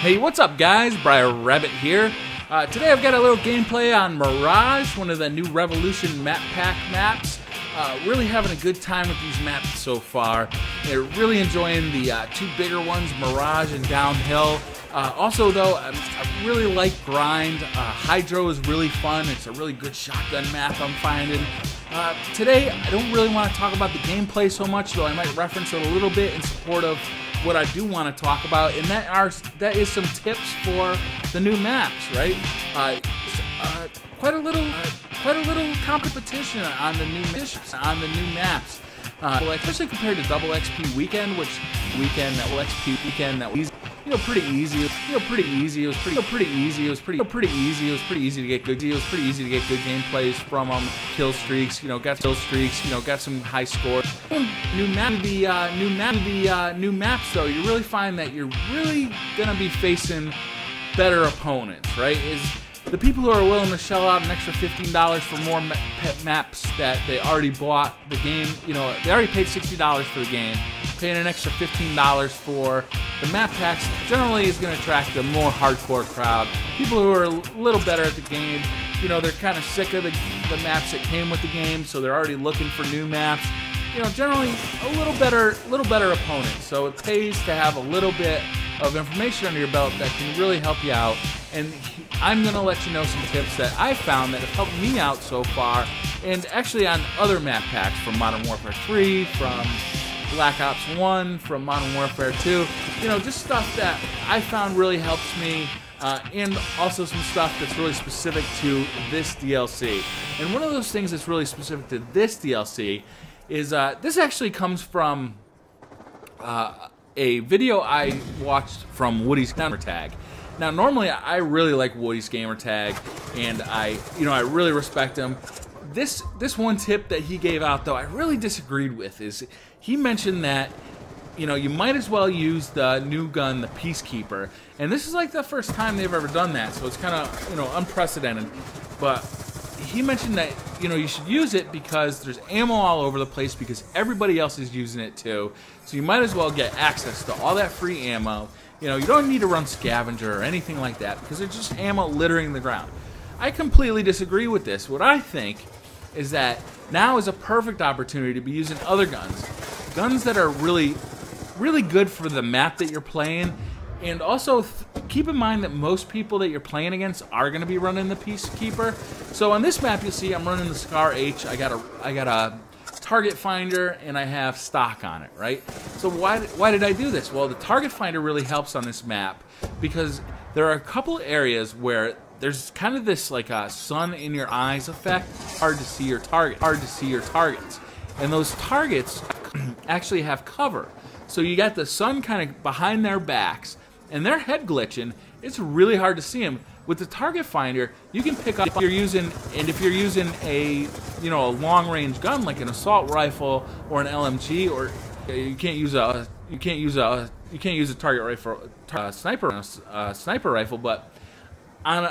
Hey, what's up guys? BriarRabbit here. Today I've got a little gameplay on Mirage, one of the new Revolution map pack maps. Really having a good time with these maps so far. They're really enjoying the two bigger ones, Mirage and Downhill. Also though, I really like Grind. Hydro is really fun. It's a really good shotgun map I'm finding. Today I don't really want to talk about the gameplay so much, though I might reference it a little bit in support of what I do want to talk about, and that is some tips for the new maps, right? Quite a little competition on the new maps, especially compared to Double XP Weekend, which Double XP Weekend that was pretty easy. It was pretty easy to get good. It was pretty easy to get good gameplays from them. Kill streaks. Got some high scores. New maps though, you really find that you're really gonna be facing better opponents, right? Is the people who are willing to shell out an extra $15 for more maps that they already bought the game. They already paid $60 for the game. Paying an extra $15 for the map packs generally is going to attract a more hardcore crowd. People who are a little better at the game, they're kind of sick of the maps that came with the game, so they're already looking for new maps. Generally a little better opponents. So it pays to have a little bit of information under your belt that can really help you out. And I'm going to let you know some tips that I found that have helped me out so far, and actually on other map packs from Modern Warfare 3, from Black Ops 1, from Modern Warfare 2, just stuff that I found really helps me, and also some stuff that's really specific to this DLC. And one of those things that's really specific to this DLC is, this actually comes from a video I watched from Woody's Gamertag. Now, normally I really like Woody's Gamertag, and I really respect him. This one tip that he gave out, though, I really disagreed with. Is he mentioned that you might as well use the new gun, the Peacekeeper, and this is like the first time they've ever done that, so it's kind of unprecedented. But he mentioned that you should use it because there's ammo all over the place because everybody else is using it too. So you might as well get access to all that free ammo. You don't need to run scavenger or anything like that because there's just ammo littering the ground. I completely disagree with this. What I think is that now is a perfect opportunity to be using other guns that are really good for the map that you're playing. And also keep in mind that most people that you're playing against are going to be running the Peacekeeper. So on this map, you'll see I'm running the Scar H. I got a target finder and I have stock on it, right? So why did I do this? Well, the target finder really helps on this map because there are a couple areas where there's kind of this like a sun in your eyes effect. Hard to see your targets, and those targets actually have cover. So you got the sun kind of behind their backs, and they're head glitching. It's really hard to see them. With the target finder, you can pick up if you're using a a long range gun like an assault rifle or an LMG, or you can't use a target rifle, sniper rifle, but on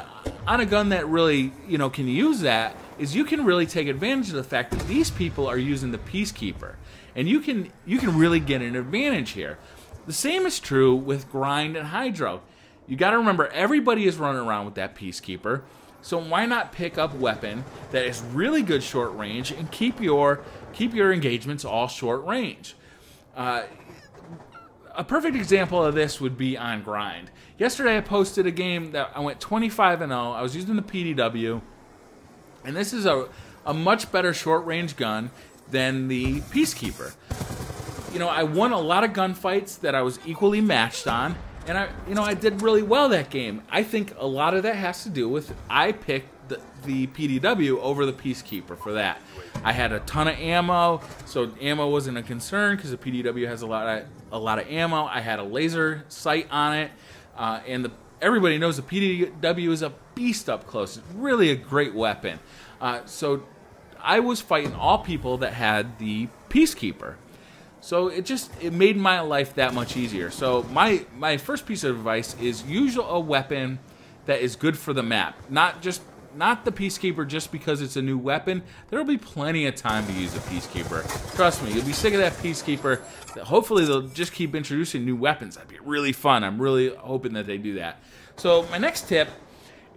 a gun that really can use that, is you can really take advantage of the fact that these people are using the Peacekeeper, and you can really get an advantage here. The same is true with Grind and Hydro. You got to remember, everybody is running around with that Peacekeeper, so why not pick up weapon that is really good short range and keep your engagements all short range. A perfect example of this would be on Grind. Yesterday I posted a game that I went 25-0. I was using the PDW, and this is a much better short-range gun than the Peacekeeper. I won a lot of gunfights that I was equally matched on, and I did really well that game. I think a lot of that has to do with I picked the PDW over the Peacekeeper for that. I had a ton of ammo, so ammo wasn't a concern because the PDW has a lot of ammo. I had a laser sight on it, and everybody knows the PDW is a beast up close. It's really a great weapon. So I was fighting all people that had the Peacekeeper. So it made my life that much easier. So my first piece of advice is use a weapon that is good for the map, not just not the Peacekeeper just because it's a new weapon. There will be plenty of time to use a Peacekeeper. Trust me, you'll be sick of that Peacekeeper. Hopefully they'll just keep introducing new weapons. That'd be really fun. I'm really hoping that they do that. So my next tip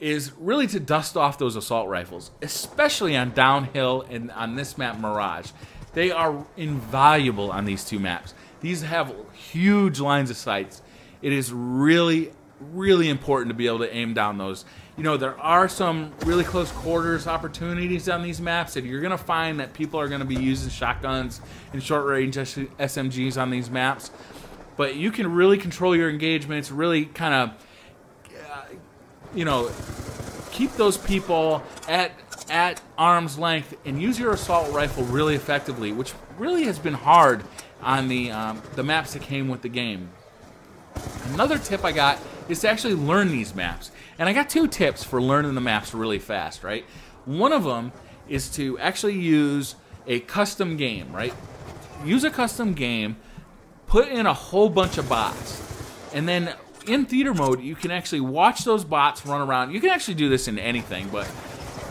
is really to dust off those assault rifles, especially on downhill and on this map, Mirage. They are invaluable on these two maps. These have huge lines of sight. It is really, really important to be able to aim down those. You know, there are some really close quarters opportunities on these maps, and you're going to find that people are going to be using shotguns and short-range SMGs on these maps. But you can really control your engagements, really kind of you know, keep those people at arm's length and use your assault rifle really effectively, which really has been hard on the maps that came with the game. Another tip I got is to actually learn these maps. And I got two tips for learning the maps really fast, right? One of them is to actually use a custom game, right? Use a custom game, put in a whole bunch of bots, and then in theater mode, you can actually watch those bots run around. You can actually do this in anything, but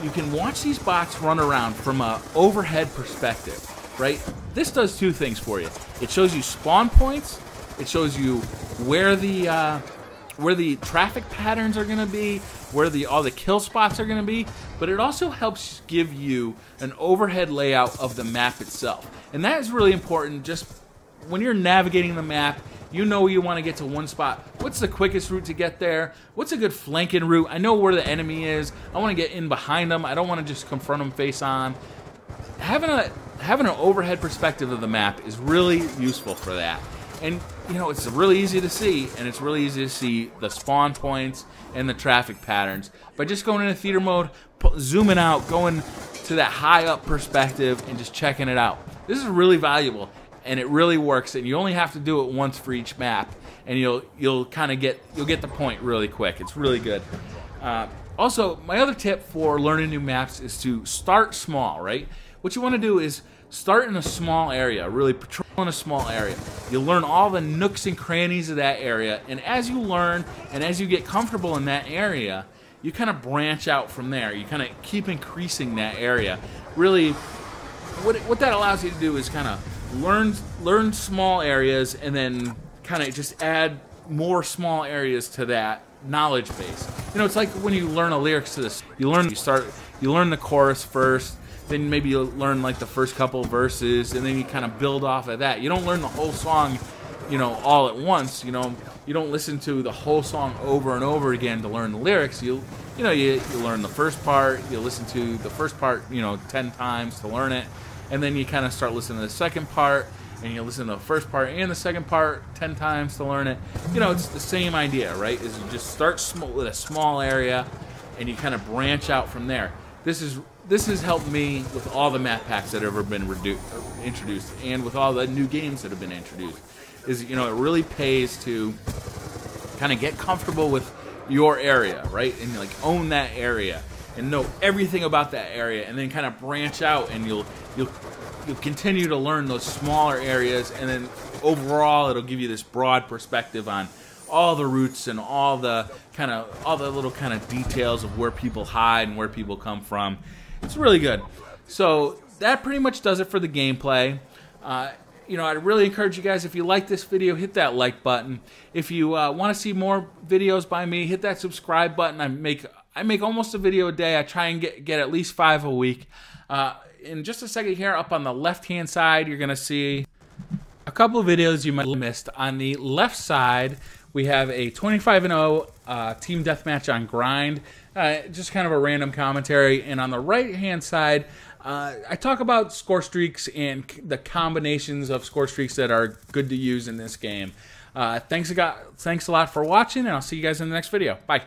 you can watch these bots run around from an overhead perspective, right? This does two things for you. It shows you spawn points. It shows you where the traffic patterns are going to be, where all the kill spots are going to be, but it also helps give you an overhead layout of the map itself. And that is really important. Just when you're navigating the map, you know you want to get to one spot. What's the quickest route to get there? What's a good flanking route? I know where the enemy is. I want to get in behind them. I don't want to just confront them face on. Having an overhead perspective of the map is really useful for that. And, you know, it's really easy to see, and it's really easy to see the spawn points and the traffic patterns by just going into theater mode, zooming out, going to that high up perspective, and just checking it out. This is really valuable. And it really works, and you only have to do it once for each map, and you'll kind of get the point really quick. It's really good. Also, my other tip for learning new maps is to start small. Right? What you want to do is start in a small area, really patrol in a small area. You'll learn all the nooks and crannies of that area, and as you learn and as you get comfortable in that area, you kind of branch out from there. You kind of keep increasing that area. Really, what that allows you to do is kind of learn small areas, and then kind of just add more small areas to that knowledge base. You know, it's like when you learn a lyrics to this. You learn the chorus first, then maybe you learn like the first couple verses, and then you kind of build off of that. You don't learn the whole song, you know, all at once. You know, you don't listen to the whole song over and over again to learn the lyrics. You learn the first part. You listen to the first part, you know, 10 times to learn it. And then you kind of start listening to the second part, and you listen to the first part and the second part 10 times to learn it. You know, it's the same idea, right? Is you just start with a small area, and you kind of branch out from there. This has helped me with all the map packs that have ever been introduced, and with all the new games that have been introduced. Is, you know, it really pays to kind of get comfortable with your area, right? And like own that area and know everything about that area, and then kind of branch out, and you'll continue to learn those smaller areas, and then overall it'll give you this broad perspective on all the routes and all the little kind of details of where people hide and where people come from. It's really good. So that pretty much does it for the gameplay. You know, I'd really encourage you guys, if you like this video, hit that like button. If you want to see more videos by me, hit that subscribe button. I make almost a video a day. I try and get at least 5 a week. In just a second here, up on the left-hand side, you're going to see a couple of videos you might have missed. On the left side, we have a 25-0 team deathmatch on Grind, just kind of a random commentary. And on the right-hand side, I talk about score streaks and the combinations of score streaks that are good to use in this game. Thanks a lot for watching, and I'll see you guys in the next video. Bye.